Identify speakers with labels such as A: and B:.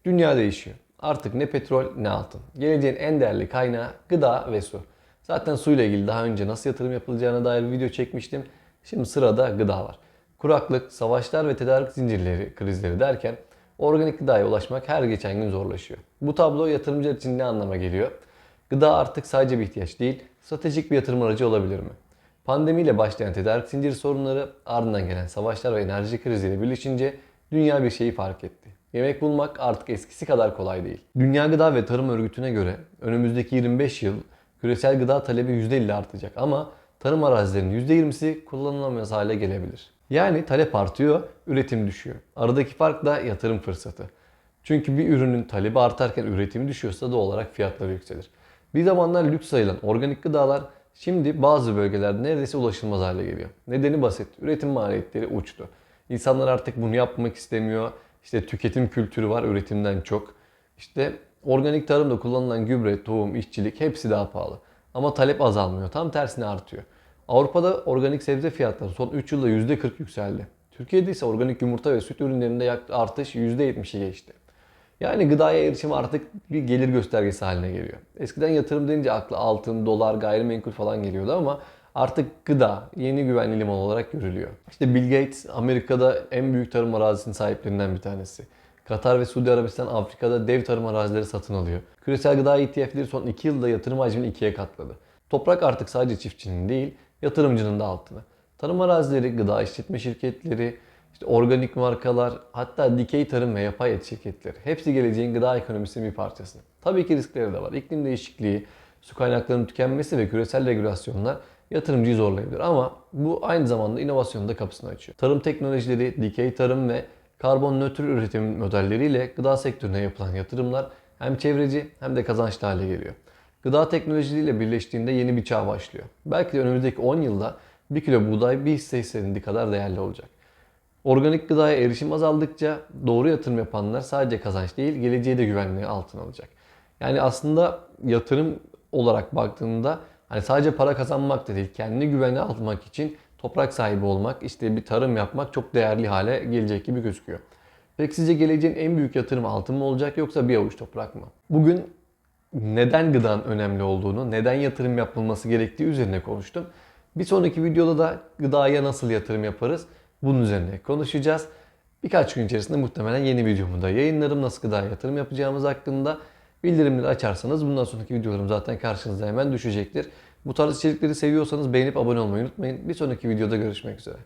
A: Dünya değişiyor. Artık ne petrol ne altın. Geleceğin en değerli kaynağı gıda ve su. Zaten suyla ilgili daha önce nasıl yatırım yapılacağına dair bir video çekmiştim. Şimdi sırada gıda var. Kuraklık, savaşlar ve tedarik zincirleri krizleri derken organik gıdaya ulaşmak her geçen gün zorlaşıyor. Bu tablo yatırımcılar için ne anlama geliyor? Gıda artık sadece bir ihtiyaç değil, stratejik bir yatırım aracı olabilir mi? Pandemiyle başlayan tedarik zinciri sorunları, ardından gelen savaşlar ve enerji kriziyle birleşince dünya bir şeyi fark etti. Yemek bulmak artık eskisi kadar kolay değil. Dünya Gıda ve Tarım Örgütü'ne göre önümüzdeki 25 yıl küresel gıda talebi %50 artacak ama tarım arazilerinin %20'si kullanılamaz hale gelebilir. Yani talep artıyor, üretim düşüyor. Aradaki fark da yatırım fırsatı. Çünkü bir ürünün talebi artarken üretimi düşüyorsa doğal olarak fiyatları yükselir. Bir zamanlar lüks sayılan organik gıdalar şimdi bazı bölgelerde neredeyse ulaşılmaz hale geliyor. Nedeni basit. Üretim maliyetleri uçtu. İnsanlar artık bunu yapmak istemiyor. İşte tüketim kültürü var üretimden çok. İşte organik tarımda kullanılan gübre, tohum, işçilik hepsi daha pahalı. Ama talep azalmıyor. Tam tersine artıyor. Avrupa'da organik sebze fiyatları son 3 yılda %40 yükseldi. Türkiye'de ise organik yumurta ve süt ürünlerinde artış %70'i geçti. Yani gıdaya erişim artık bir gelir göstergesi haline geliyor. Eskiden yatırım deyince akla altın, dolar, gayrimenkul falan geliyordu ama artık gıda yeni güvenli liman olarak görülüyor. İşte Bill Gates Amerika'da en büyük tarım arazisinin sahiplerinden bir tanesi. Katar ve Suudi Arabistan Afrika'da dev tarım arazileri satın alıyor. Küresel gıda ETF'leri son 2 yılda yatırım hacmini ikiye katladı. Toprak artık sadece çiftçinin değil, yatırımcının da altını. Tarım arazileri, gıda işletme şirketleri, işte organik markalar, hatta dikey tarım ve yapay et şirketleri. Hepsi geleceğin gıda ekonomisinin bir parçası. Tabii ki riskleri de var. İklim değişikliği, su kaynaklarının tükenmesi ve küresel regülasyonlar yatırımcıyı zorlayabilir. Ama bu aynı zamanda inovasyonun da kapısını açıyor. Tarım teknolojileri, dikey tarım ve karbon nötr üretim modelleriyle gıda sektörüne yapılan yatırımlar hem çevreci hem de kazançlı hale geliyor. Gıda teknolojileriyle birleştiğinde yeni bir çağ başlıyor. Belki de önümüzdeki 10 yılda 1 kilo buğday bir hisse senedi kadar değerli olacak. Organik gıdaya erişim azaldıkça doğru yatırım yapanlar sadece kazanç değil, geleceği de güvenliği altına alacak. Yani aslında yatırım olarak baktığında hani sadece para kazanmak da değil, kendini güvene almak için toprak sahibi olmak, işte bir tarım yapmak çok değerli hale gelecek gibi gözüküyor. Peki sizce geleceğin en büyük yatırımı altın mı olacak yoksa bir avuç toprak mı? Bugün neden gıdanın önemli olduğunu, neden yatırım yapılması gerektiği üzerine konuştum. Bir sonraki videoda da gıdaya nasıl yatırım yaparız bunun üzerine konuşacağız. Birkaç gün içerisinde muhtemelen yeni videomu da yayınlarım. Nasıl gıdaya yatırım yapacağımız hakkında bildirimleri açarsanız bundan sonraki videolarım zaten karşınıza hemen düşecektir. Bu tarz içerikleri seviyorsanız beğenip abone olmayı unutmayın. Bir sonraki videoda görüşmek üzere.